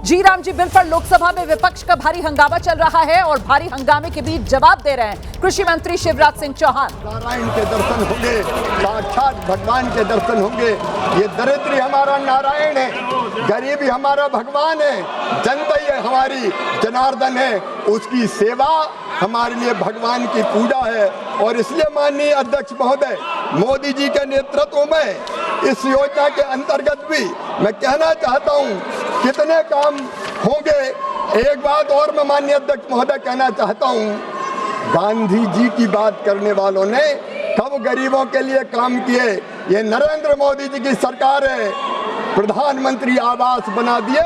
जी Ram ji bill पर लोकसभा में विपक्ष का भारी हंगामा चल रहा है और भारी हंगामे के बीच जवाब दे रहे हैं कृषि मंत्री शिवराज सिंह चौहान। नारायण के दर्शन होंगे, साक्षात भगवान के दर्शन होंगे। ये दरिद्री हमारा नारायण है, गरीबी हमारा भगवान है, जनता ही हमारी जनार्दन है। उसकी सेवा हमारे लिए भगवान की पूजा है। और इसलिए माननीय अध्यक्ष महोदय मोदी जी के नेतृत्व में इस योजना के अंतर्गत भी मैं कहना चाहता हूँ कितने काम होंगे। एक बात और मैं माननीय अध्यक्ष महोदय कहना चाहता हूँ, गांधी जी की बात करने वालों ने कब गरीबों के लिए काम किए? ये नरेंद्र मोदी जी की सरकार है। प्रधानमंत्री आवास बना दिए,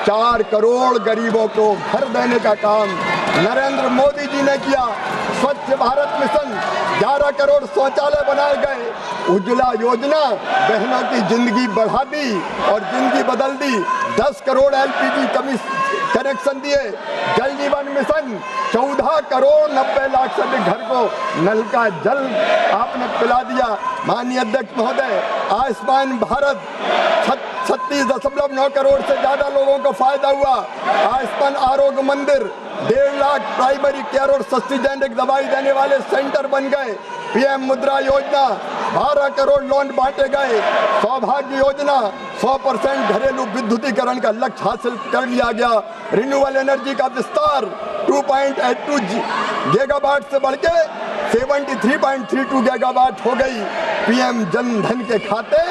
4 करोड़ गरीबों को घर देने का काम नरेंद्र मोदी जी ने किया। स्वच्छ भारत मिशन 11 करोड़ शौचालय बनाए गए। उज्ज्वला योजना बहनों की जिंदगी बढ़ा दी और जिंदगी बदल दी। 10 करोड़ LPG कनेक्शन दिए। जल जीवन मिशन 14 करोड़ 90 लाख से अधिक घर को नल का जल आपने पिला दिया। माननीय अध्यक्ष महोदय आयुष्मान भारत 36.9 करोड़ से ज्यादा लोगों को फायदा हुआ। आयुष्मान आरोग्य मंदिर 1.5 लाख प्राइमरी केयर और सस्ती जेनेरिक दवाई देने वाले सेंटर बन गए। PM मुद्रा योजना 12 करोड़ लोन बांटे गए। सौभाग्य योजना 100% घरेलू विद्युतीकरण का लक्ष्य हासिल कर लिया गया। रिन्यूएबल एनर्जी का विस्तार 2.82 गीगावाट से बढ़ के 73.32 गीगावाट हो गई। PM जन धन के खाते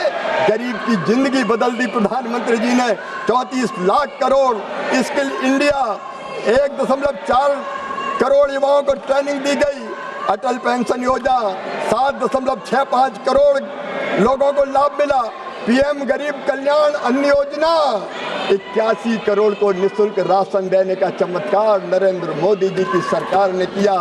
गरीब की जिंदगी बदल दी प्रधानमंत्री जी ने। 34 लाख करोड़ स्किल इंडिया 1.4 करोड़ युवाओं को ट्रेनिंग दी गई। अटल पेंशन योजना 7.65 करोड़ लोगों को लाभ मिला। PM गरीब कल्याण अन्न योजना 81 करोड़ को निःशुल्क राशन देने का चमत्कार नरेंद्र मोदी जी की सरकार ने किया।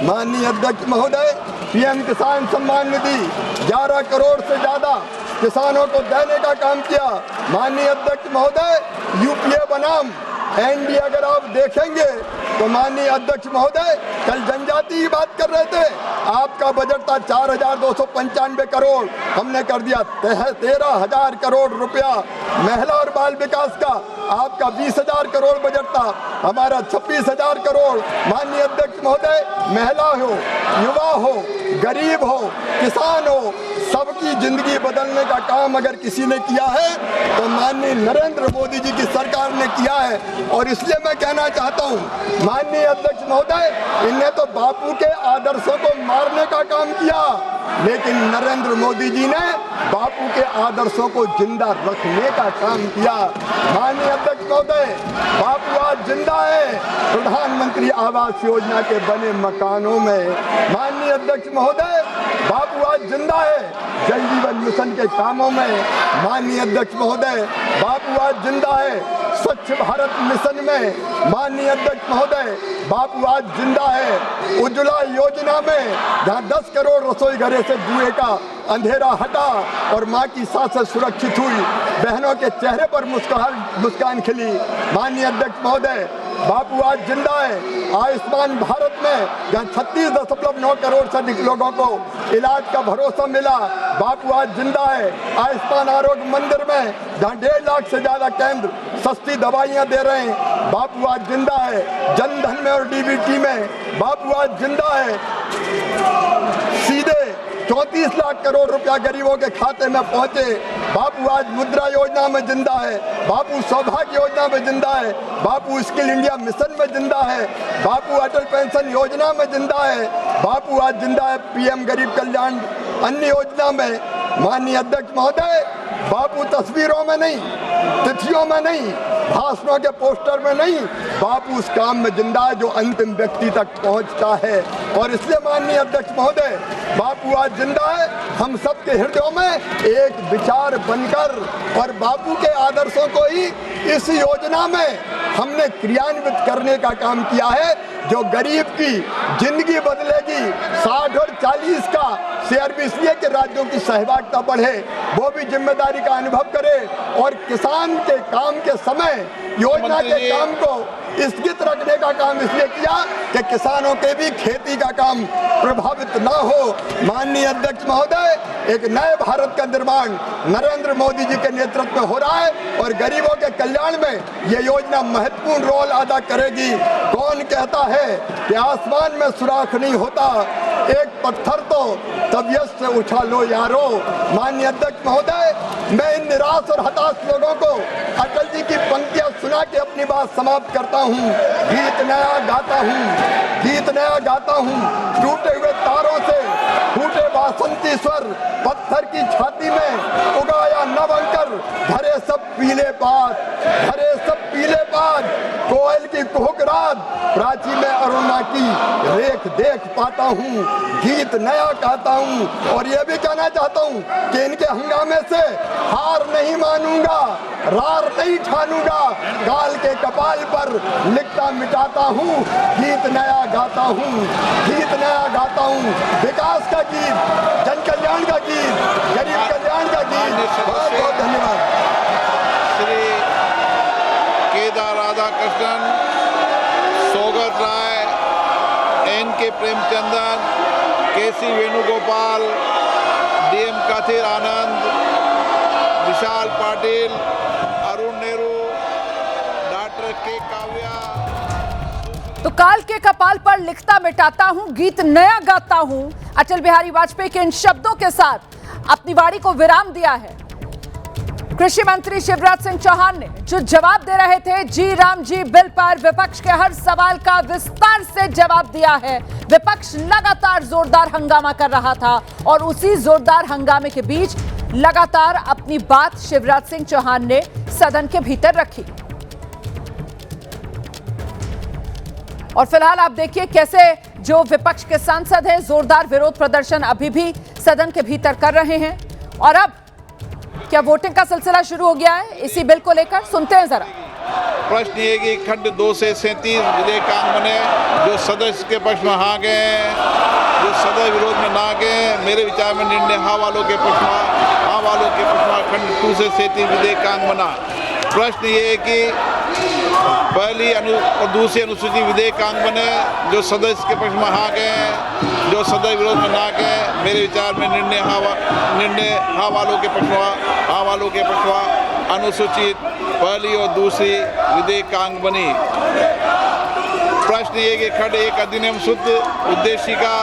माननीय अध्यक्ष महोदय PM किसान सम्मान निधि 11 करोड़ से ज्यादा किसानों को देने का काम किया। माननीय अध्यक्ष महोदय UPA बनाम NDA अगर आप देखेंगे तो माननीय अध्यक्ष महोदय कल जनजाति की बात कर रहे थे। आपका बजट था 4,295 करोड़, हमने कर दिया 13,000 करोड़ रुपया। महिला और बाल विकास का आपका 20,000 करोड़ बजट था, हमारा 26,000 करोड़। माननीय अध्यक्ष महोदय महिला हो, युवा हो, गरीब हो, किसान हो, सबकी जिंदगी बदलने का काम अगर किसी ने किया है तो माननीय नरेंद्र मोदी जी की सरकार ने किया है। और इसलिए मैं कहना चाहता हूँ माननीय अध्यक्ष महोदय इनने तो बापू के आदर्शों को मारने का काम किया, लेकिन नरेंद्र मोदी जी ने बापू के आदर्शों को जिंदा रखने का काम किया। माननीय अध्यक्ष महोदय बापू आज जिंदा है प्रधानमंत्री आवास योजना के बने मकानों में। माननीय अध्यक्ष महोदय बापू आज जिंदा है जल जीवन मिशन के कामों में। माननीय अध्यक्ष महोदय बापू आज जिंदा है स्वच्छ भारत मिशन में। माननीय अध्यक्ष महोदय बापू आज जिंदा है उज्ज्वला योजना में, जहां 10 करोड़ रसोई घरे से जुए का अंधेरा हटा और मां की सांसें सुरक्षित हुई, बहनों के चेहरे पर मुस्कान खिली। माननीय अध्यक्ष महोदय बापू आज जिंदा है आयुष्मान भारत में, जहां 36.9 करोड़ से अधिक लोगों को इलाज का भरोसा मिला। बापू आज जिंदा है आयुष्मान आरोग्य मंदिर में, जहां 1.5 लाख से ज्यादा केंद्र सस्ती दवाइयां दे रहे हैं। बापू आज जिंदा है जनधन में और DBT में। बापू आज जिंदा है सीधे 34 लाख करोड़ रुपया गरीबों के खाते में पहुंचे। बापू आज मुद्रा योजना में जिंदा है। बापू सौभाग्य योजना में जिंदा है। बापू स्किल इंडिया मिशन में जिंदा है। बापू अटल पेंशन योजना में जिंदा है। बापू आज जिंदा है PM गरीब कल्याण अन्न योजना में। माननीय अध्यक्ष महोदय बापू तस्वीरों में नहीं, तिथियों में नहीं, भाषणों के पोस्टर में नहीं, बापू उस काम में जिंदा है जो अंतिम व्यक्ति तक पहुंचता है। और इसलिए माननीय अध्यक्ष महोदय बापू आज जिंदा है हम सबके हृदयों में एक विचार बनकर, और बापू के आदर्शों को ही इस योजना में हमने क्रियान्वित करने का काम किया है, जो गरीब की जिंदगी बदलेगी। 60 और 40 का शेयर भी इसलिए कि राज्यों की सहभागिता बढ़े, वो भी जिम्मेदारी जिम्मेदारी का अनुभव करे और किसान के काम के समय योजना के काम को स्थगित रखने का काम इसलिए किया कि किसानों के भी खेती का काम प्रभावित ना हो। माननीय अध्यक्ष महोदय, एक नए भारत का निर्माण नरेंद्र मोदी जी के नेतृत्व में हो रहा है और गरीबों के कल्याण में ये योजना महत्वपूर्ण रोल अदा करेगी। कौन कहता है कि आसमान में सुराख नहीं होता, एक पत्थर तो तबीयत से उछालो यारो। माननीय अध्यक्ष महोदय, मैं इन निराश और हताश लोगों को अटल जी की पंक्तियां सुना के अपनी बात समाप्त करता हूं। गीत नया गाता हूं, गीत नया गाता हूं, टूटे हुए तारों से फूटे बासंती स्वर, पत्थर की छाती में उगाया नवंकर, भरे सब पीले पात, भरे सब पीले पात, कोयल की कुहकरात, प्राची में अरुणा की रेख देख पाता हूँ, गीत नया गाता हूँ। और ये भी कहना चाहता हूँ कि इनके हंगामे से हार नहीं मानूंगा, रार नहीं ठानूंगा, काल के कपाल पर लिखता मिटाता हूँ, गीत नया गाता हूँ, गीत नया गाता हूँ। विकास का गीत, जन कल्याण का गीत, गरीब कल्याण का गीत। बहुत बहुत धन्यवाद। Shri Kedar Radhakrishnan, Saugata Roy, NK. Premachandran, KC. Venugopal, DM. Kathir आनंद, विशाल पाटिल, अरुण नेहरू, डॉक्टर के काव्या। तो काल के कपाल पर लिखता मिटाता हूं, गीत नया गाता हूं। अटल बिहारी वाजपेयी के इन शब्दों के साथ अपनी वाणी को विराम दिया है कृषि मंत्री शिवराज सिंह चौहान ने, जो जवाब दे रहे थे जी राम जी बिल पर। विपक्ष के हर सवाल का विस्तार से जवाब दिया है। विपक्ष लगातार जोरदार हंगामा कर रहा था और उसी जोरदार हंगामे के बीच लगातार अपनी बात शिवराज सिंह चौहान ने सदन के भीतर रखी। और फिलहाल आप देखिए कैसे जो विपक्ष के सांसद हैं जोरदार विरोध प्रदर्शन अभी भी सदन के भीतर कर रहे हैं। और अब क्या वोटिंग का सिलसिला शुरू हो गया है इसी बिल को लेकर? सुनते हैं जरा। प्रश्न ये कि खंड 2 से 37 विधेयकांग बने, जो सदस्य के पक्ष में हाँ गए, जो सदस्य विरोध में ना गए। मेरे विचार में निर्णय हाँ वालों के पक्ष में, हाँ वालों के पक्ष में खंड 2 से 37 विधेयकांग बना। प्रश्न ये है कि पहली और दूसरी अनुसूची विधेयकांग बने, जो सदस्य के पक्ष में हाँ गए, जो सदस्य विरोध में ना गए। मेरे विचार में निर्णय हाँ वालों के पक्ष में, हाँ वालों के पक्ष में अनुसूचित पहली और दूसरी विधेयकांग बनी। प्रश्न ये कि खंड 1 अधिनियम शुद्ध उद्देशिका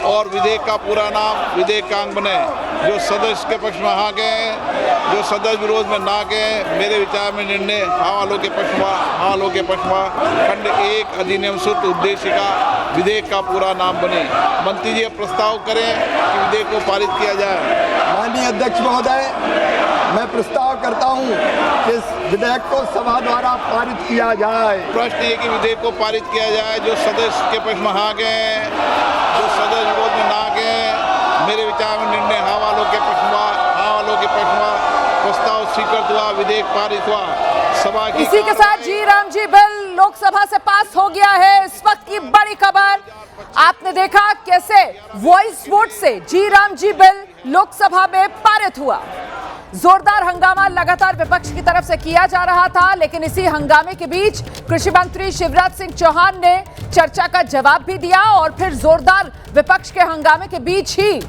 और विधेयक का पूरा नाम विधेयकांग बने, जो सदस्य के पक्ष में हाँ गए, जो सदस्य विरोध में ना गए। मेरे विचार में निर्णय हाँ वालों के पक्ष में, हाँ वालों के पक्ष में खंड 1 अधिनियम शुद्ध उद्देशिका विधेयक का पूरा नाम बने। मंत्री जी प्रस्ताव करें कि विधेयक को पारित किया जाए। माननीय अध्यक्ष महोदय, मैं प्रस्ताव करता हूं कि इस विधेयक को सभा द्वारा पारित किया जाए। प्रश्न ये कि विधेयक को पारित किया जाए, जो सदस्य के पक्ष में हाँ गए, जो सदस्य विरोध में ना गए। मेरे विचार में निर्णय हाँ वालों के पक्ष में, हाँ वालों के पक्ष में प्रस्ताव स्वीकृत हुआ, विधेयक पारित हुआ। सभा की इसी के साथ जी राम जी बिल लोकसभा से पास हो गया है। इस वक्त की बड़ी खबर आपने देखा कैसे वॉइस वोट से जी राम जी बिल लोकसभा में पारित हुआ। जोरदार हंगामा लगातार विपक्ष की तरफ से किया जा रहा था, लेकिन इसी हंगामे के बीच कृषि मंत्री शिवराज सिंह चौहान ने चर्चा का जवाब भी दिया और फिर जोरदार विपक्ष के हंगामे के बीच ही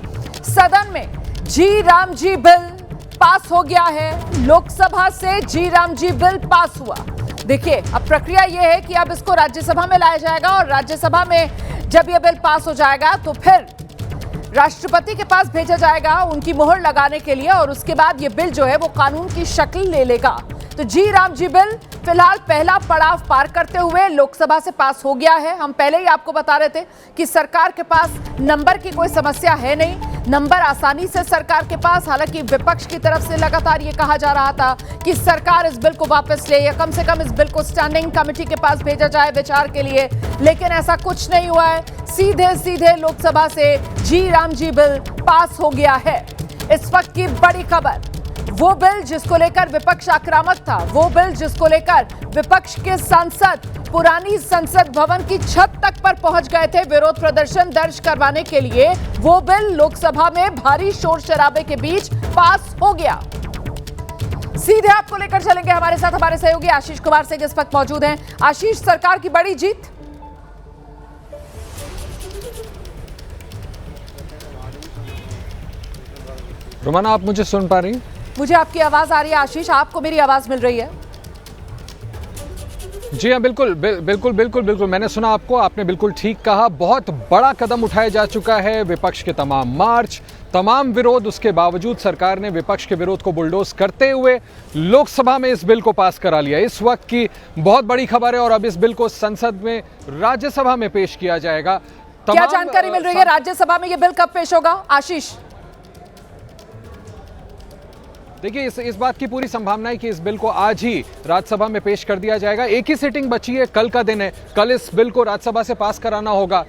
सदन में जी राम जी बिल पास हो गया है। लोकसभा से जी राम जी बिल पास हुआ। देखिए, अब प्रक्रिया यह है कि अब इसको राज्यसभा में लाया जाएगा और राज्यसभा में जब यह बिल पास हो जाएगा तो फिर राष्ट्रपति के पास भेजा जाएगा उनकी मोहर लगाने के लिए और उसके बाद ये बिल जो है वो कानून की शक्ल ले लेगा। तो जी राम जी बिल फिलहाल पहला पड़ाव पार करते हुए लोकसभा से पास हो गया है। हम पहले ही आपको बता रहे थे कि सरकार के पास नंबर की कोई समस्या है नहीं, नंबर आसानी से सरकार के पास। हालांकि विपक्ष की तरफ से लगातार ये कहा जा रहा था कि सरकार इस बिल को वापस ले या कम से कम इस बिल को स्टैंडिंग कमेटी के पास भेजा जाए विचार के लिए, लेकिन ऐसा कुछ नहीं हुआ है। सीधे लोकसभा से जी राम जी बिल पास हो गया है। इस वक्त की बड़ी खबर, वो बिल जिसको लेकर विपक्ष आक्रामक था, वो बिल जिसको लेकर विपक्ष के सांसद पुरानी संसद भवन की छत तक पर पहुंच गए थे विरोध प्रदर्शन दर्ज करवाने के लिए, वो बिल लोकसभा में भारी शोर शराबे के बीच पास हो गया। सीधे आपको लेकर चलेंगे, हमारे साथ हमारे सहयोगी आशीष कुमार सिंह इस वक्त मौजूद हैं। आशीष, सरकार की बड़ी जीत। रोमाना, आप मुझे सुन पा रही हैं? मुझे आपकी आवाज आ रही है आशीष, आपको मेरी आवाज मिल रही है? जी हाँ, बिल्कुल बिल्कुल बिल्कुल बिल्कुल मैंने सुना आपको, आपने बिल्कुल ठीक कहा। बहुत बड़ा कदम उठाया जा चुका है। विपक्ष के तमाम मार्च, तमाम विरोध, उसके बावजूद सरकार ने विपक्ष के विरोध को बुलडोज करते हुए लोकसभा में इस बिल को पास करा लिया। इस वक्त की बहुत बड़ी खबर है और अब इस बिल को संसद में, राज्यसभा में पेश किया जाएगा। क्या जानकारी मिल रही है, राज्यसभा में यह बिल कब पेश होगा आशीष? देखिए, इस बात की पूरी संभावना है कि इस बिल को आज ही राज्यसभा में पेश कर दिया जाएगा। एक ही सिटिंग बची है, कल का दिन है, कल इस बिल को राज्यसभा से पास कराना होगा।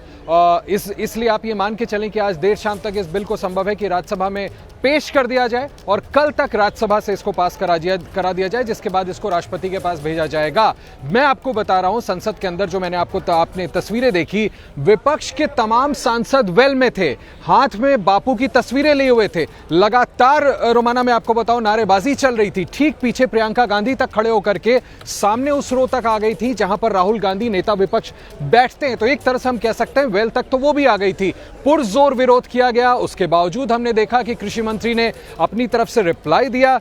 इसलिए आप ये मान के चलें कि आज देर शाम तक इस बिल को संभव है कि राज्यसभा में पेश कर दिया जाए और कल तक राज्यसभा से इसको पास करा दिया जाए, जिसके बाद इसको राष्ट्रपति के पास भेजा जाएगा। मैं आपको बता रहा हूं, संसद के अंदर जो मैंने आपने तस्वीरें देखी, विपक्ष के तमाम सांसद वेल में थे, हाथ में बापू की तस्वीरें लिए हुए थे। लगातार रोमाना, मैं आपको बताऊं, नारेबाजी चल रही थी। ठीक पीछे प्रियंका गांधी तक खड़े होकर के सामने उस रो तक आ गई थी जहां पर राहुल गांधी, नेता विपक्ष, बैठते हैं। तो एक तरह से हम कह सकते हैं वेल तक तो वो भी आ गई थी। पुरजोर विरोध किया गया। उसके बावजूद हमने देखा कि कृषि मंत्री ने अपनी तरफ से रिप्लाई दिया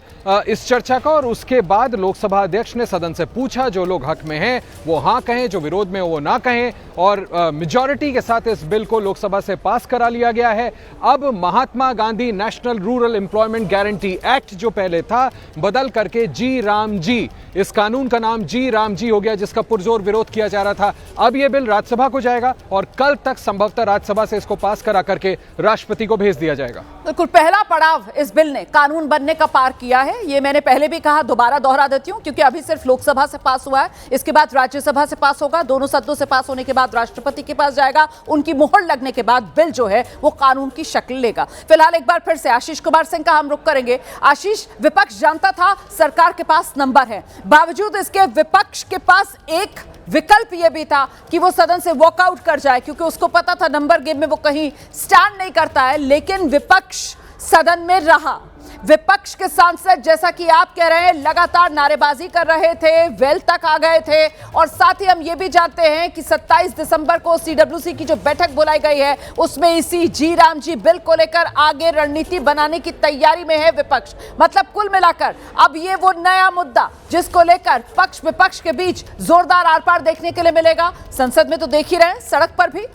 इस चर्चा का, और उसके बाद लोकसभा अध्यक्ष ने सदन से पूछा, जो लोग हक में हैं वो हाँ कहें, जो विरोध में वो ना कहें, और मेजॉरिटी के साथ इस बिल को लोकसभा से पास करा लिया गया है। अब Mahatma Gandhi national rural employment guarantee act, जो पहले था, बदल करके जी राम जी, इस कानून का नाम जी राम जी हो गया, जिसका पुरजोर विरोध किया जा रहा था। अब यह बिल राज्यसभा को जाएगा और कल तक संभवतः राज्यसभा से इसको पास करा करके राष्ट्रपति को भेज दिया जाएगा। बिल्कुल, पहला पड़ाव इस बिल ने कानून बनने का पार किया है। ये मैंने पहले भी कहा, दोबारा दोहरा देती हूं, क्योंकि अभी सिर्फ लोकसभा से पास हुआ है, इसके बाद राज्यसभा से पास होगा, दोनों सदनों से पास होने के बाद राष्ट्रपति के पास जाएगा, उनकी मोहर लगने के बाद बिल जो है वो कानून की शक्ल लेगा। फिलहाल एक बार फिर से आशीष कुमार सिंह का हम रुख करेंगे। आशीष, विपक्ष जानता था सरकार के पास नंबर है, बावजूद इसके विपक्ष के पास एक विकल्प यह भी था कि वो सदन से वॉकआउट कर जाए, क्योंकि उसको पता था नंबर गेम में वो कहीं स्टैंड नहीं करता है। लेकिन विपक्ष सदन में रहा। विपक्ष के सांसद, जैसा कि आप कह रहे हैं, लगातार नारेबाजी कर रहे थे, वेल तक आ गए थे, और साथ ही हम ये भी जानते हैं कि 27 दिसंबर को सीडब्ल्यूसी की जो बैठक बुलाई गई है, उसमें इसी जी राम जी बिल को लेकर आगे रणनीति बनाने की तैयारी में है विपक्ष। मतलब कुल मिलाकर अब ये वो नया मुद्दा जिसको लेकर पक्ष विपक्ष के बीच जोरदार आर पार देखने के लिए मिलेगा। संसद में तो देख ही रहे, सड़क पर भी।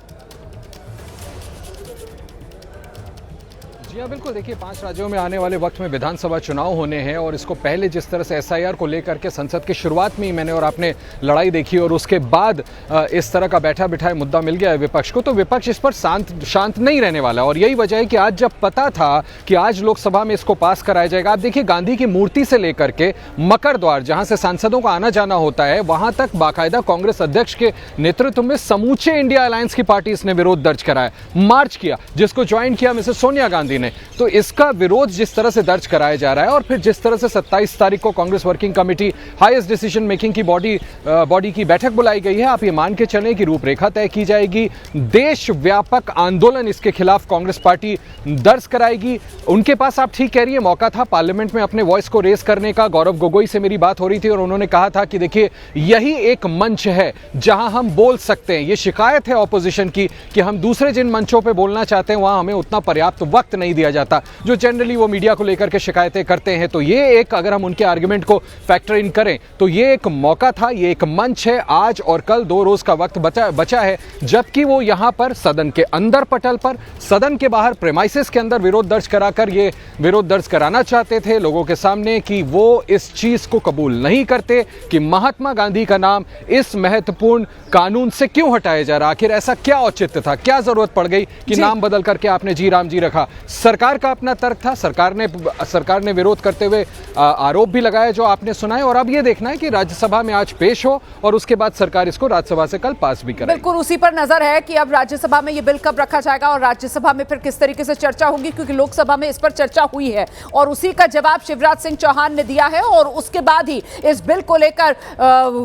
जी हाँ, बिल्कुल। देखिए, 5 राज्यों में आने वाले वक्त में विधानसभा चुनाव होने हैं, और इसको पहले जिस तरह से एसआईआर को लेकर के संसद के शुरुआत में ही मैंने और आपने लड़ाई देखी, और उसके बाद इस तरह का बैठा बिठाए मुद्दा मिल गया है विपक्ष को, तो विपक्ष इस पर शांत नहीं रहने वाला। और यही वजह है कि आज जब पता था कि आज लोकसभा में इसको पास कराया जाएगा, आप देखिए, गांधी की मूर्ति से लेकर के मकर द्वार, जहां से सांसदों का आना जाना होता है, वहां तक बाकायदा कांग्रेस अध्यक्ष के नेतृत्व में समूचे इंडिया अलायंस की पार्टी ने विरोध दर्ज कराया, मार्च किया, जिसको ज्वाइन किया मिसेस सोनिया गांधी ने। तो इसका विरोध जिस तरह से दर्ज कराया जा रहा है, और फिर जिस तरह से 27 तारीख को Congress working committee, highest decision making की बॉडी की बैठक बुलाई गई है, आप ये मान के चलें कि रूपरेखा तय की जाएगी। देशव्यापक आंदोलन इसके खिलाफ कांग्रेस पार्टी दर्ज कराएगी। उनके पास, आप ठीक कह रही है, मौका था पार्लियामेंट में अपने वॉइस को रेज करने का। गौरव गोगोई से मेरी बात हो रही थी और उन्होंने कहा था कि देखिए, यही एक मंच है जहां हम बोल सकते हैं। ये शिकायत है ऑपोजिशन की कि हम दूसरे जिन मंचों पर बोलना चाहते हैं वहां हमें उतना पर्याप्त वक्त नहीं दिया जाता, जो जनरली वो मीडिया को लेकर के शिकायतें करते हैं। तो ये एक, अगर हम उनके आर्गुमेंट को फैक्टर इन करें, तो ये एक मौका था, ये एक मंच है। आज और कल 2 रोज का वक्त बचा है, जबकि वो यहां पर सदन के अंदर पटल पर, सदन के बाहर प्रेमाइसेस के अंदर विरोध दर्ज कराकर ये विरोध दर्ज कराना चाहते थे लोगों के सामने कि वो इस चीज को कबूल नहीं करते कि महात्मा गांधी का नाम इस महत्वपूर्ण कानून से क्यों हटाया जा रहा। आखिर ऐसा क्या औचित्य था, क्या जरूरत पड़ गई कि नाम बदल करके आपने जी राम जी रखा। सरकार का अपना तर्क था, सरकार ने विरोध करते हुए आरोप भी लगाया जो आपने सुनाए, और अब यह देखना है कि राज्यसभा में आज पेश हो और उसके बाद सरकार इसको राज्यसभा से कल पास भी करे। बिल्कुल उसी पर नजर है कि अब राज्यसभा में यह बिल कब रखा जाएगा और राज्यसभा में फिर किस तरीके से चर्चा होगी, क्योंकि लोकसभा में इस पर चर्चा हुई है और उसी का जवाब शिवराज सिंह चौहान ने दिया है, और उसके बाद ही इस बिल को लेकर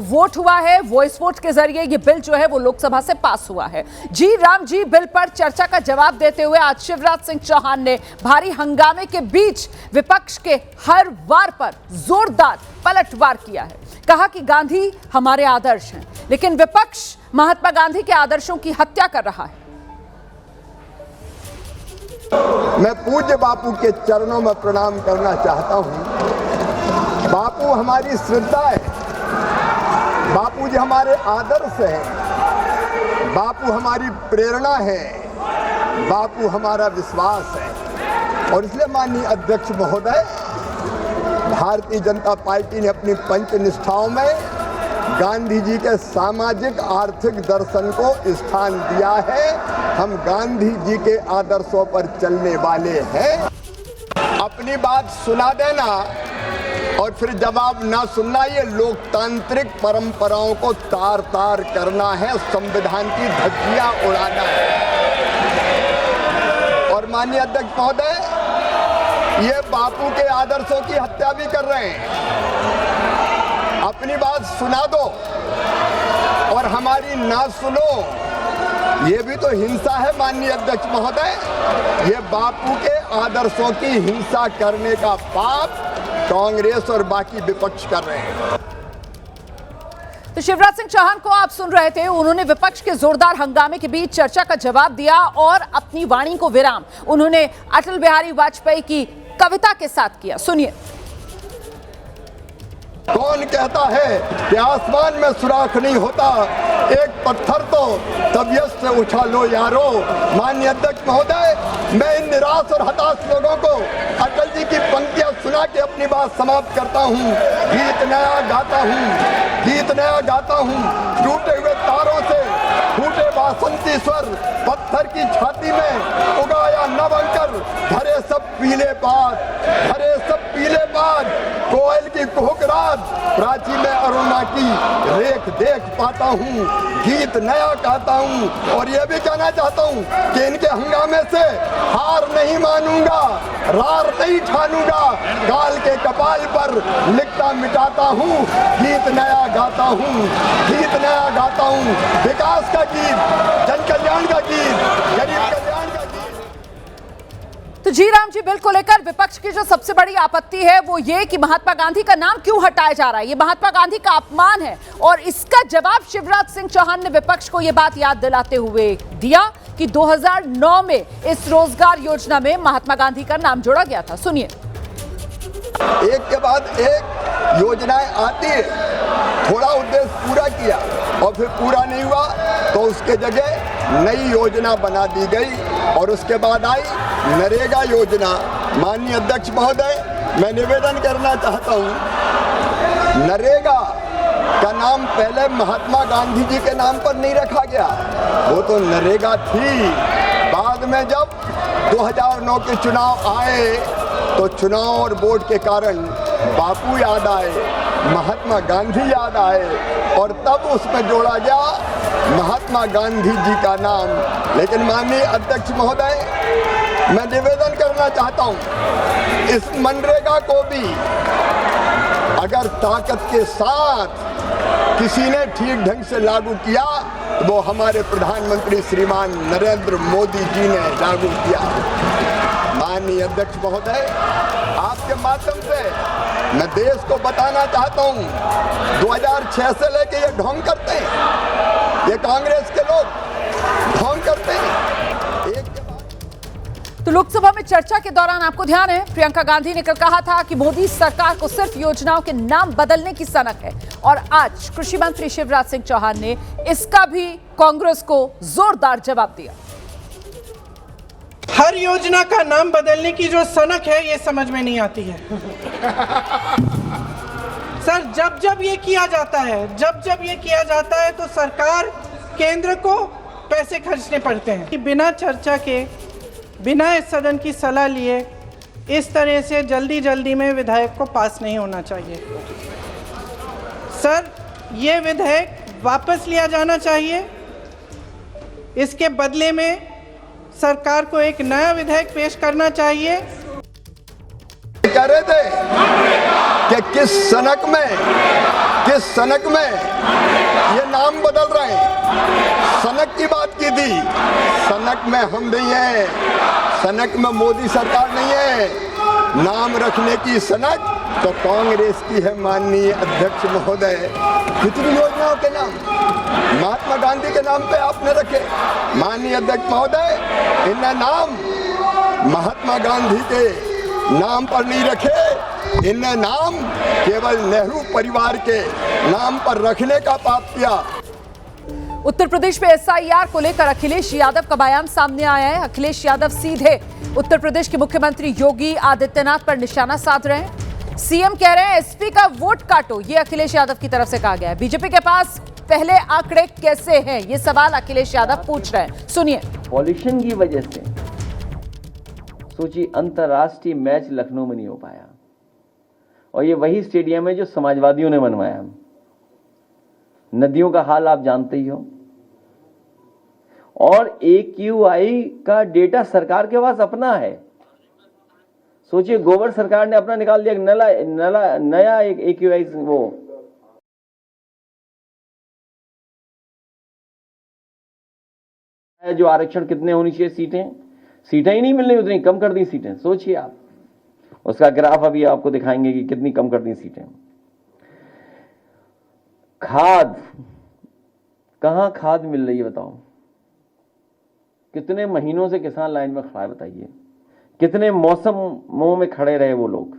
वोट हुआ है। वॉइस वोट के जरिए यह बिल जो है वो लोकसभा से पास हुआ है। जी राम जी बिल पर चर्चा का जवाब देते हुए आज शिवराज सिंह चौहान ने भारी हंगामे के बीच विपक्ष के हर वार पर जोरदार पलटवार किया है। कहा कि गांधी हमारे आदर्श हैं, लेकिन विपक्ष महात्मा गांधी के आदर्शों की हत्या कर रहा है। मैं पूज्य बापू के चरणों में प्रणाम करना चाहता हूं। बापू हमारी श्रद्धा है, बापू जी हमारे आदर्श हैं, बापू हमारी प्रेरणा है, बापू हमारा विश्वास है। और इसलिए माननीय अध्यक्ष महोदय, भारतीय जनता पार्टी ने अपनी पंच निष्ठाओं में गांधी जी के सामाजिक आर्थिक दर्शन को स्थान दिया है। हम गांधी जी के आदर्शों पर चलने वाले हैं। अपनी बात सुना देना और फिर जवाब ना सुनना, ये लोकतांत्रिक परंपराओं को तार तार करना है, संविधान की धज्जियां उड़ाना है। और माननीय अध्यक्ष महोदय, ये बापू के आदर्शों की हत्या भी कर रहे हैं। अपनी बात सुना दो और हमारी ना सुनो, ये भी तो हिंसा है माननीय अध्यक्ष महोदय। ये बापू के आदर्शों की हिंसा करने का पाप कांग्रेस और बाकी विपक्ष कर रहे हैं। तो शिवराज सिंह चौहान को आप सुन रहे थे। उन्होंने विपक्ष के जोरदार हंगामे के बीच चर्चा का जवाब दिया और अपनी वाणी को विराम उन्होंने अटल बिहारी वाजपेयी की कविता के साथ किया। सुनिए। कौन कहता है कि आसमान में सुराख नहीं होता, एक पत्थर तो तबीयत से उछालो यारो। माननीय अध्यक्ष महोदय, मैं इन निराश और हताश लोगों को अटल जी की पंक्तियां सुना के अपनी बात समाप्त करता हूं। गीत नया गाता हूं, गीत नया गाता हूं, टूटे हुए तारों से फूटे बासंती स्वर, पत्थर की छाती में उगाया नव अंकर, भरे सब पीले पात, भरे सब पीले पात, कोयल की कोहकरात, प्राची में अरुणा की रेख देख पाता हूँ, गीत नया गाता हूँ। और ये भी कहना चाहता हूँ कि इनके हंगामे से हार नहीं मानूंगा, रार नहीं ठानूंगा, काल के कपाल पर लिखता मिटाता हूँ, गीत नया गाता हूँ, गीत नया गाता हूँ। विकास का गीत, जन कल्याण का गीत, गरीब कल्याण का गीत। तो जी राम जी बिल को लेकर विपक्ष की जो सबसे बड़ी आपत्ति है वो ये कि महात्मा गांधी का नाम क्यों हटाया जा रहा है, ये महात्मा गांधी का अपमान है। और इसका जवाब शिवराज सिंह चौहान ने विपक्ष को ये बात याद दिलाते हुए दिया कि 2009 में इस रोजगार योजना में महात्मा गांधी का नाम जोड़ा गया था। सुनिए। एक के बाद एक योजनाएं आती है, थोड़ा उद्देश्य पूरा किया और फिर पूरा नहीं हुआ तो उसके जगह नई योजना बना दी गई और उसके बाद आई नरेगा योजना। माननीय अध्यक्ष महोदय, मैं निवेदन करना चाहता हूं, नरेगा का नाम पहले महात्मा गांधी जी के नाम पर नहीं रखा गया, वो तो नरेगा थी। बाद में जब 2009 के चुनाव आए तो चुनाव और वोट के कारण बापू याद आए, महात्मा गांधी याद आए और तब उसमें जोड़ा गया महात्मा गांधी जी का नाम। लेकिन माननीय अध्यक्ष महोदय, मैं निवेदन करना चाहता हूं, इस मनरेगा को भी अगर ताकत के साथ किसी ने ठीक ढंग से लागू किया तो वो हमारे प्रधानमंत्री श्रीमान नरेंद्र मोदी जी ने लागू किया। माननीय अध्यक्ष महोदय, आपके माध्यम से मैं देश को बताना चाहता हूं, 2006 से लेके ये ढोंग करते हैं, ये कांग्रेस के लोग ढोंग करते हैं। एक तो लोकसभा में चर्चा के दौरान आपको ध्यान है, प्रियंका गांधी ने कल कहा था कि मोदी सरकार को सिर्फ योजनाओं के नाम बदलने की सनक है। और आज कृषि मंत्री शिवराज सिंह चौहान ने इसका भी कांग्रेस को जोरदार जवाब दिया। हर योजना का नाम बदलने की जो सनक है ये समझ में नहीं आती है। सर, जब जब ये किया जाता है तो सरकार केंद्र को पैसे खर्चने पड़ते हैं कि बिना चर्चा के, बिना इस सदन की सलाह लिए इस तरह से जल्दी में विधेयक को पास नहीं होना चाहिए। सर, ये विधेयक वापस लिया जाना चाहिए। इसके बदले में सरकार को एक नया विधेयक पेश करना चाहिए। कह रहे थे कि किस सनक में ये नाम बदल रहे हैं। सनक की बात की थी। सनक में हम नहीं है, सनक में मोदी सरकार नहीं है। नाम रखने की सनक तो कांग्रेस की है माननीय अध्यक्ष महोदय। कितनी योजनाओं के नाम महात्मा गांधी के नाम पे आपने रखे। माननीय अध्यक्ष महोदय, इनने नाम महात्मा गांधी के नाम पर नहीं रखे, इनने नाम केवल नेहरू परिवार के नाम पर रखने का पाप किया। उत्तर प्रदेश में एसआईआर को लेकर अखिलेश यादव का बयान सामने आया है। अखिलेश यादव सीधे उत्तर प्रदेश के मुख्यमंत्री योगी आदित्यनाथ पर निशाना साध रहे हैं। सीएम कह रहे हैं एसपी का वोट काटो, ये अखिलेश यादव की तरफ से कहा गया है। बीजेपी के पास पहले आंकड़े कैसे हैं, ये सवाल अखिलेश यादव पूछ रहे हैं। सुनिए। पॉल्यूशन की वजह से सोचिए अंतर्राष्ट्रीय मैच लखनऊ में नहीं हो पाया, और ये वही स्टेडियम है जो समाजवादियों ने बनवाया। नदियों का हाल आप जानते ही हो, और AQI का डेटा सरकार के पास अपना है। सोचिए गोबर सरकार ने अपना निकाल दिया, नया एक AQI वो जो आरक्षण कितने होनी चाहिए सीटें ही नहीं मिल रही, उतनी कम कर दी सीटें। सोचिए आप, उसका ग्राफ अभी आपको दिखाएंगे कि कितनी कम कर दी सीटें। खाद, कहां खाद मिल रही है बताओ? कितने महीनों से किसान लाइन में खड़ा है बताइए, कितने मौसमों में खड़े रहे वो लोग।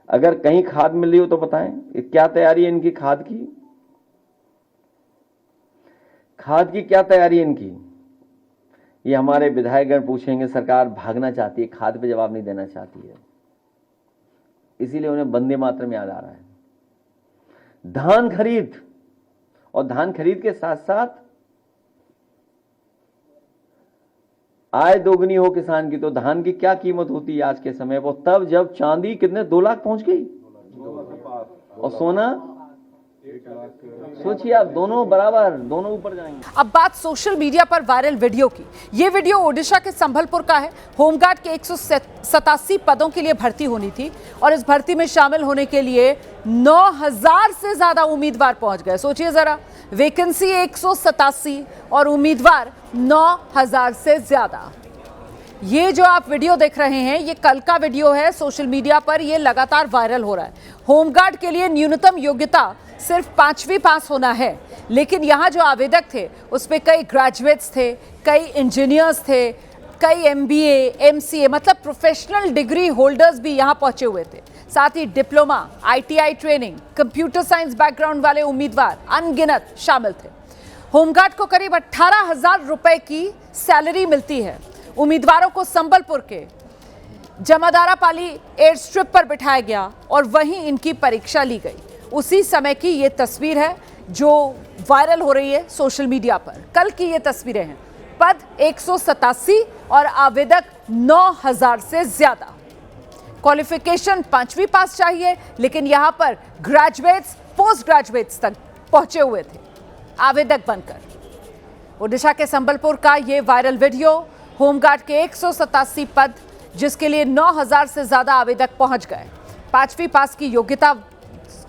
अगर कहीं खाद मिल रही हो तो बताएं, क्या तैयारी है इनकी खाद की क्या तैयारी है इनकी? ये हमारे विधायकगण पूछेंगे, सरकार भागना चाहती है, खाद पे जवाब नहीं देना चाहती है, इसीलिए उन्हें वंदे मातरम याद आ रहा है। धान खरीद, और धान खरीद के साथ साथ आय दोगुनी हो किसान की, तो धान की क्या कीमत होती है आज के समय पर? तब जब चांदी कितने 2 लाख पहुंच गई और सोना, सोचिए आप, दोनों बराबर, दोनों ऊपर जाएंगे। अब बात सोशल मीडिया पर वायरल वीडियो की। ये वीडियो ओडिशा के संबलपुर का है। होमगार्ड के 187 पदों के लिए भर्ती होनी थी, और इस भर्ती में शामिल होने के लिए 9000 से ज्यादा उम्मीदवार पहुंच गए। सोचिए जरा, वैकेंसी 187 और उम्मीदवार 9000 से ज्यादा। ये जो आप वीडियो देख रहे हैं, ये कल का वीडियो है। सोशल मीडिया पर ये लगातार वायरल हो रहा है। होमगार्ड के लिए न्यूनतम योग्यता सिर्फ 5वीं पास होना है, लेकिन यहाँ जो आवेदक थे उसमें कई ग्रेजुएट्स थे, कई इंजीनियर्स थे, कई MBA, MCA मतलब प्रोफेशनल डिग्री होल्डर्स भी यहाँ पहुंचे हुए थे। साथ ही diploma, ITI training, computer science background वाले उम्मीदवार अनगिनत शामिल थे। होमगार्ड को करीब 18,000 रुपए की सैलरी मिलती है। उम्मीदवारों को संबलपुर के जमादारापाली एयर स्ट्रिप पर बिठाया गया और वहीं इनकी परीक्षा ली गई। उसी समय की ये तस्वीर है जो वायरल हो रही है सोशल मीडिया पर। कल की ये तस्वीरें हैं। पद 187 और आवेदक 9000 से ज्यादा। क्वालिफिकेशन 5वीं पास चाहिए, लेकिन यहां पर ग्रेजुएट्स, पोस्ट ग्रेजुएट्स तक पहुंचे हुए थे आवेदक बनकर। ओडिशा के संबलपुर का ये वायरल वीडियो, होमगार्ड के 187 पद, जिसके लिए 9000 से ज्यादा आवेदक पहुंच गए। 5वीं पास की योग्यता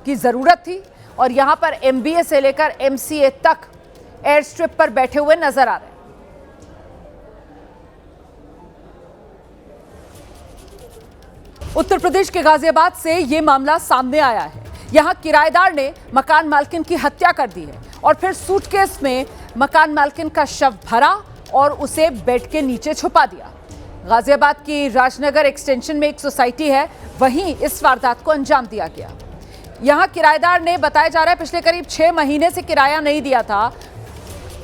की जरूरत थी, और यहां पर MBA से लेकर MCA तक एयर स्ट्रिप पर बैठे हुए नजर आ रहे हैं। उत्तर प्रदेश के गाजियाबाद से यह मामला सामने आया है। यहां किराएदार ने मकान मालकिन की हत्या कर दी है, और फिर सूटकेस में मकान मालकिन का शव भरा और उसे बेड के नीचे छुपा दिया। गाजियाबाद की राजनगर एक्सटेंशन में एक सोसाइटी है, वहीं इस वारदात को अंजाम दिया गया। यहां किराएदार ने, बताया जा रहा है, पिछले करीब 6 महीने से किराया नहीं दिया था।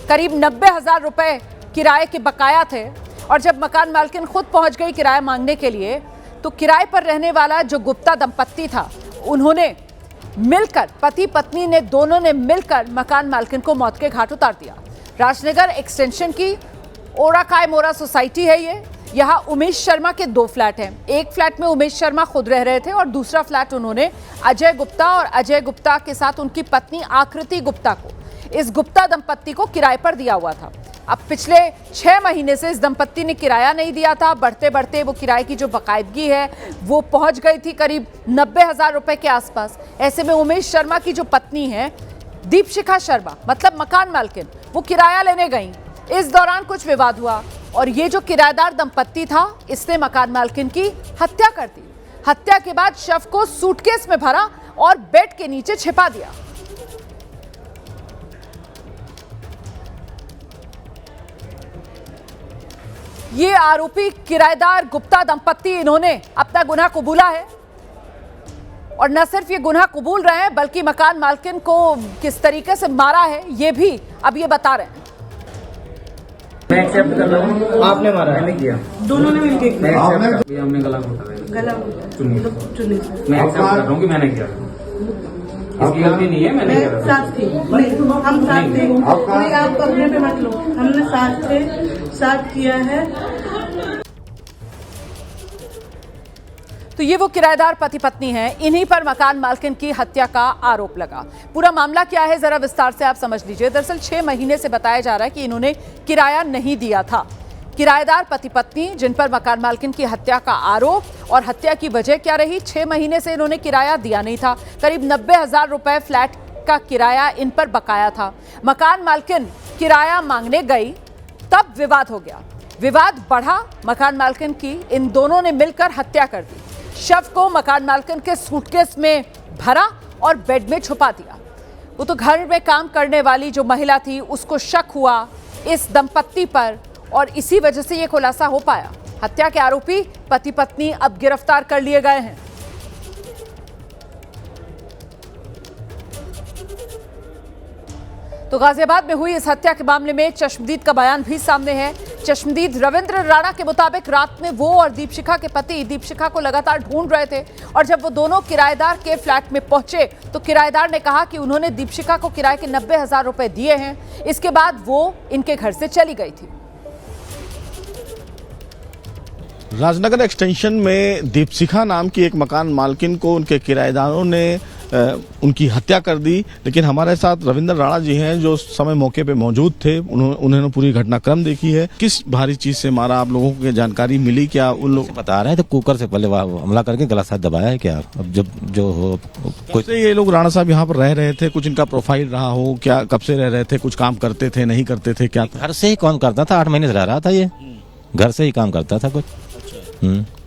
करीब 90,000 रुपए किराए के बकाया थे, और जब मकान मालकिन खुद पहुंच गई किराया मांगने के लिए, तो किराए पर रहने वाला जो गुप्ता दंपत्ति था, उन्होंने मिलकर, पति पत्नी ने दोनों ने मिलकर मकान मालकिन को मौत के घाट उतार दिया। राजनगर एक्सटेंशन की ओराकाय मोरा सोसाइटी है ये। यहाँ उमेश शर्मा के 2 फ्लैट हैं। एक फ्लैट में उमेश शर्मा खुद रह रहे थे, और दूसरा फ्लैट उन्होंने अजय गुप्ता और अजय गुप्ता के साथ उनकी पत्नी आकृति गुप्ता को, इस गुप्ता दंपत्ति को किराए पर दिया हुआ था। अब पिछले 6 महीने से इस दंपत्ति ने किराया नहीं दिया था। बढ़ते बढ़ते वो किराए की जो बकायदगी है वो पहुंच गई थी करीब 90,000 रुपए के आसपास। ऐसे में उमेश शर्मा की जो पत्नी है, दीपशिखा शर्मा, मतलब मकान मालकिन, वो किराया लेने गईं। इस दौरान कुछ विवाद हुआ और ये जो किराएदार दंपत्ति था, इसने मकान मालकिन की हत्या कर दी। हत्या के बाद शव को सूटकेस में भरा और बेड के नीचे छिपा दिया। ये आरोपी किराएदार गुप्ता दंपत्ति, इन्होंने अपना गुनाह कबूला है और न सिर्फ ये गुनाह कबूल रहे हैं बल्कि मकान मालकिन को किस तरीके से मारा है ये भी अब ये बता रहे हैं। मैं एक्सेप्ट कर रहा हूँ, आपने मारा, मैंने किया, दोनों ने मिलके किया। मैं एक्सेप्ट कर, हमने गला घोटा है, गला चुन्नी से। चुन्नी से। मैं एक्सेप्ट कर रहा हूँ कि मैंने किया, इसकी गलती नहीं है, मैंने किया। साथ थे, हम साथ थे, कोई आप अपने पे मत लो, हमने साथ थे, साथ किया है। तो ये वो किराएदार पति पत्नी हैं, इन्हीं पर मकान मालकिन की हत्या का आरोप लगा। पूरा मामला क्या है जरा विस्तार से आप समझ लीजिए। दरअसल 6 महीने से बताया जा रहा है कि इन्होंने किराया नहीं दिया था। किराएदार पति पत्नी जिन पर मकान मालकिन की हत्या का आरोप, और हत्या की वजह क्या रही, 6 महीने से इन्होंने किराया दिया नहीं था। करीब 90,000 रुपए फ्लैट का किराया इन पर बकाया था। मकान मालकिन किराया मांगने गई, तब विवाद हो गया। विवाद बढ़ा, मकान मालकिन की इन दोनों ने मिलकर हत्या कर दी। शव को मकान मालकिन के सूटकेस में भरा और बेड में छुपा दिया। वो तो घर में काम करने वाली जो महिला थी उसको शक हुआ इस दंपत्ति पर और इसी वजह से ये खुलासा हो पाया। हत्या के आरोपी पति पत्नी अब गिरफ्तार कर लिए गए हैं। तो गाजियाबाद में हुई इस हत्या के मामले में चश्मदीद का बयान भी सामने है। चश्मदीद रविंद्र राणा के मुताबिक रात में वो और दीपशिखा के पति दीपशिखा को लगातार ढूंढ रहे थे और जब वो दोनों किराएदार के फ्लैट में पहुंचे तो किराएदार ने कहा कि उन्होंने दीपशिखा को किराए के 90,000 रुपए दिए हैं। इसके बाद वो इनके घर से चली गई थी। राजनगर एक्सटेंशन में दीपशिखा नाम की एक मकान मालकिन को उनके किराएदारों ने उनकी हत्या कर दी। लेकिन हमारे साथ रविंद्र राणा जी हैं जो उस समय मौके पे मौजूद थे। उन्होंने पूरी घटनाक्रम देखी है। किस भारी चीज से मारा, आप लोगों को जानकारी मिली क्या? उन लोग बता रहे हैं तो कुकर से पहले हमला करके गला साथ दबाया है क्या? अब जब जो हो कुछ ये लोग राणा साहब यहाँ पर रह रहे थे, कुछ इनका प्रोफाइल रहा हो क्या? कब से रह रहे थे? कुछ काम करते थे, नहीं करते थे क्या? घर से ही कौन करता था, 8 महीने से रह रहा था, ये घर से ही काम करता था कुछ।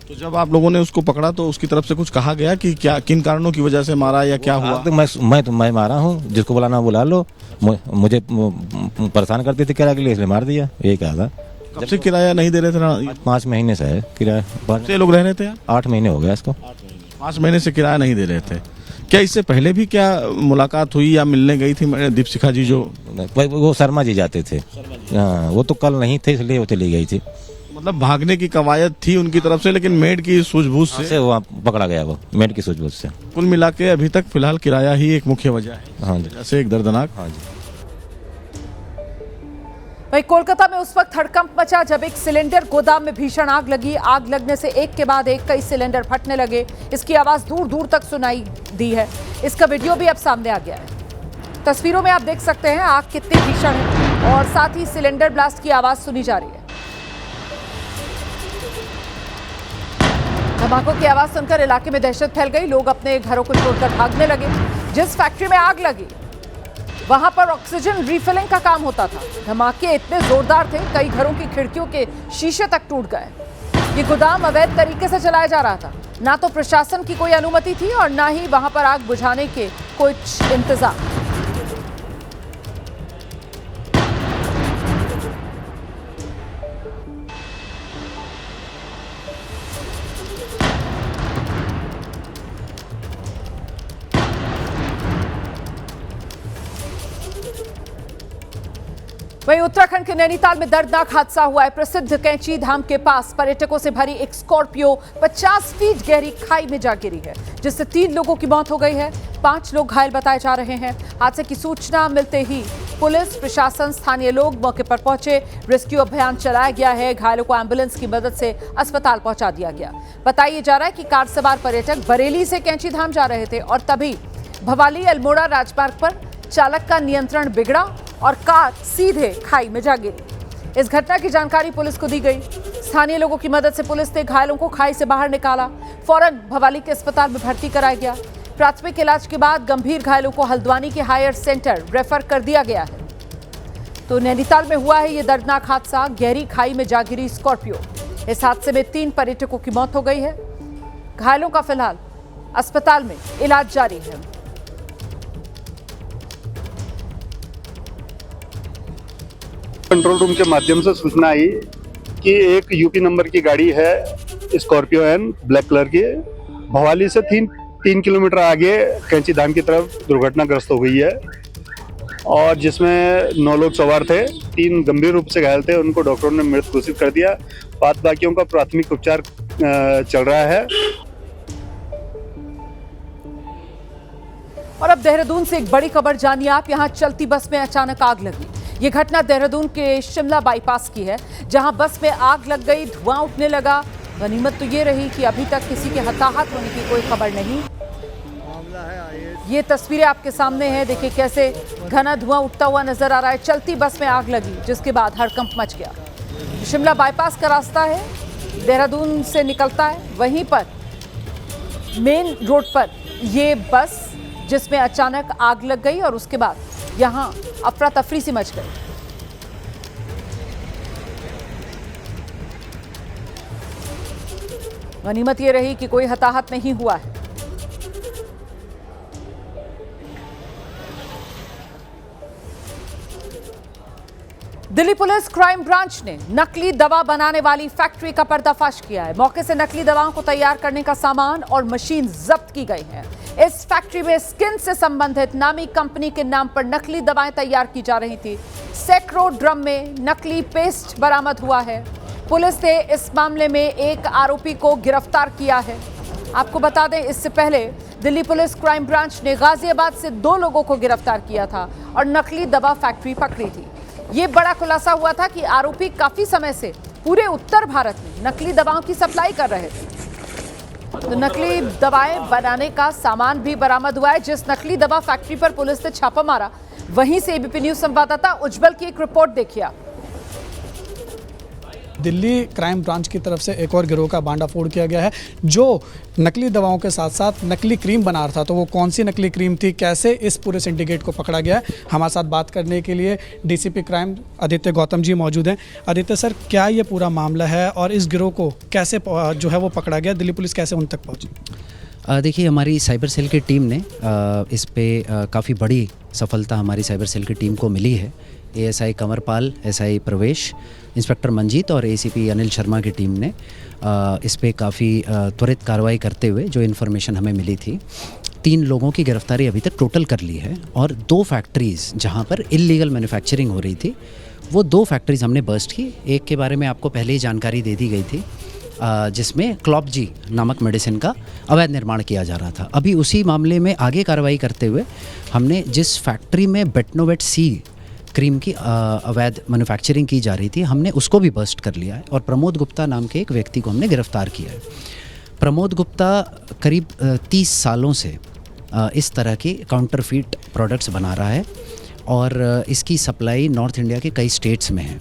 तो जब आप लोगों ने उसको पकड़ा तो उसकी तरफ से कुछ कहा गया कि क्या, किन कारणों की वजह से मारा या क्या हुआ? तो मैं मारा हूँ, जिसको बुलाना बुला लो, मुझे परेशान करते थे किराए के लिए, इसलिए मार दिया, यही कहा था। कब से किराया नहीं दे रहे थे? 5 महीने से है किराया। से लोग रह रहे थे? 8 महीने हो गया इसको। 5 महीने से किराया नहीं दे रहे थे। क्या इससे पहले भी क्या मुलाकात हुई या मिलने गई थी दीपशिखा जी? जो वो शर्मा जी जाते थे, हाँ, वो तो कल नहीं थे इसलिए वो चली गई थी। मतलब भागने की कवायद थी उनकी तरफ से, लेकिन मेड की सूझबूझ से वो पकड़ा गया, वो मेड की सूझबूझ से। कुल मिला के अभी तक फिलहाल किराया ही एक मुख्य वजह है। हाँ जी, जैसे एक दर्दनाक। हाँ जी। वहीं कोलकाता में उस वक्त हड़कंप मचा जब एक सिलेंडर गोदाम में भीषण आग लगी। आग लगने से एक के बाद एक कई सिलेंडर फटने लगे। इसकी आवाज दूर दूर तक सुनाई दी है। इसका वीडियो भी अब सामने आ गया है। तस्वीरों में आप देख सकते हैं आग कितनी भीषण है और साथ ही सिलेंडर ब्लास्ट की आवाज सुनी जा रही है। धमाकों की आवाज सुनकर इलाके में दहशत फैल गई। लोग अपने घरों को छोड़कर भागने लगे। जिस फैक्ट्री में आग लगी वहां पर ऑक्सीजन रिफिलिंग का काम होता था। धमाके इतने जोरदार थे, कई घरों की खिड़कियों के शीशे तक टूट गए। ये गोदाम अवैध तरीके से चलाया जा रहा था। ना तो प्रशासन की कोई अनुमति थी और ना ही वहां पर आग बुझाने के कुछ इंतजाम। वहीं उत्तराखंड के नैनीताल में दर्दनाक हादसा हुआ है। प्रसिद्ध कैंची धाम के पास पर्यटकों से भरी एक स्कॉर्पियो 50 फीट गहरी खाई में जा गिरी है, जिससे 3 लोगों की मौत हो गई है। 5 लोग घायल बताए जा रहे हैं। हादसे की सूचना मिलते ही पुलिस प्रशासन स्थानीय लोग मौके पर पहुंचे। रेस्क्यू अभियान चलाया गया है। घायलों को एम्बुलेंस की मदद से अस्पताल पहुंचा दिया गया। बताया जा रहा है कि कार सवार पर्यटक बरेली से कैंची धाम जा रहे थे और तभी भवाली अल्मोड़ा राजमार्ग पर चालक का नियंत्रण बिगड़ा और कार सीधे खाई में जा गिरी। इस घटना की जानकारी पुलिस को दी गई। स्थानीय लोगों की मदद से पुलिस ने घायलों को खाई से बाहर निकाला। फौरन भवाली के अस्पताल में भर्ती कराया गया। प्राथमिक इलाज के बाद गंभीर घायलों को हल्द्वानी के हायर सेंटर रेफर कर दिया गया है। तो नैनीताल में हुआ है ये दर्दनाक हादसा। गहरी खाई में जा गिरी स्कॉर्पियो। इस हादसे में 3 पर्यटकों की मौत हो गई है। घायलों का फिलहाल अस्पताल में इलाज जारी है। कंट्रोल रूम के माध्यम से सूचना आई कि एक यूपी नंबर की गाड़ी है स्कॉर्पियो एन ब्लैक कलर की, भवाली से 3 किलोमीटर आगे कैंची धाम की तरफ दुर्घटनाग्रस्त हो गई है और जिसमें 9 लोग सवार थे। 3 गंभीर रूप से घायल थे, उनको डॉक्टरों ने मृत घोषित कर दिया। 5 बाकियों का प्राथमिक उपचार चल रहा है। और अब देहरादून से एक बड़ी खबर जानिए आप। यहां चलती बस में अचानक आग लगी। ये घटना देहरादून के शिमला बाईपास की है, जहां बस में आग लग गई, धुआं उठने लगा। गनीमत तो ये रही कि अभी तक किसी के हताहत होने की कोई खबर नहीं। ये तस्वीरें आपके सामने हैं, देखिए कैसे घना धुआं उठता हुआ नजर आ रहा है। चलती बस में आग लगी, जिसके बाद हड़कंप मच गया। शिमला बाईपास का रास्ता है, देहरादून से निकलता है। वहीं पर मेन रोड पर ये बस, जिसमें अचानक आग लग गई और उसके बाद यहां अफरा तफरी सी मच गई। गनीमत ये रही कि कोई हताहत नहीं हुआ है। दिल्ली पुलिस क्राइम ब्रांच ने नकली दवा बनाने वाली फैक्ट्री का पर्दाफाश किया है। मौके से नकली दवाओं को तैयार करने का सामान और मशीन जब्त की गई है। इस फैक्ट्री में स्किन से संबंधित नामी कंपनी के नाम पर नकली दवाएं तैयार की जा रही थी। सैकड़ों ड्रम में नकली पेस्ट बरामद हुआ है। पुलिस ने इस मामले में एक आरोपी को गिरफ्तार किया है। आपको बता दें, इससे पहले दिल्ली पुलिस क्राइम ब्रांच ने गाजियाबाद से 2 लोगों को गिरफ्तार किया था और नकली दवा फैक्ट्री पकड़ी थी। ये बड़ा खुलासा हुआ था कि आरोपी काफी समय से पूरे उत्तर भारत में नकली दवाओं की सप्लाई कर रहे थे। तो नकली दवाएं बनाने का सामान भी बरामद हुआ है। जिस नकली दवा फैक्ट्री पर पुलिस ने छापा मारा, वहीं से एबीपी न्यूज संवाददाता उज्जवल की एक रिपोर्ट देखिए। दिल्ली क्राइम ब्रांच की तरफ से एक और गिरोह का भांडाफोड़ किया गया है, जो नकली दवाओं के साथ साथ नकली क्रीम बना रहा था। तो वो कौन सी नकली क्रीम थी, कैसे इस पूरे सिंडिकेट को पकड़ा गया है, हमारे साथ बात करने के लिए डीसीपी क्राइम आदित्य गौतम जी मौजूद हैं। आदित्य सर, क्या ये पूरा मामला है और इस गिरोह को कैसे जो है वो पकड़ा गया, दिल्ली पुलिस कैसे उन तक पहुंची? देखिए, हमारी साइबर सेल की टीम ने इस पे काफ़ी बड़ी सफलता हमारी साइबर सेल की टीम को मिली है। एएसआई कंवरपाल, एसआई प्रवेश, इंस्पेक्टर मंजीत और एसीपी अनिल शर्मा की टीम ने इस पे काफ़ी त्वरित कार्रवाई करते हुए जो इन्फॉर्मेशन हमें मिली थी, 3 लोगों की गिरफ्तारी अभी तक टोटल कर ली है। और 2 फैक्ट्रीज़ जहाँ पर इल्लीगल मैन्युफैक्चरिंग हो रही थी, वो 2 फैक्ट्रीज़ हमने बर्स्ट की। एक के बारे में आपको पहले ही जानकारी दे दी गई थी, जिसमें क्लॉपजी नामक मेडिसिन का अवैध निर्माण किया जा रहा था। अभी उसी मामले में आगे कार्रवाई करते हुए हमने जिस फैक्ट्री में बेटनोवेट सी क्रीम की अवैध मैन्युफैक्चरिंग की जा रही थी, हमने उसको भी बर्स्ट कर लिया है और प्रमोद गुप्ता नाम के एक व्यक्ति को हमने गिरफ्तार किया है। प्रमोद गुप्ता करीब 30 सालों से इस तरह के काउंटरफीट प्रोडक्ट्स बना रहा है और इसकी सप्लाई नॉर्थ इंडिया के कई स्टेट्स में है।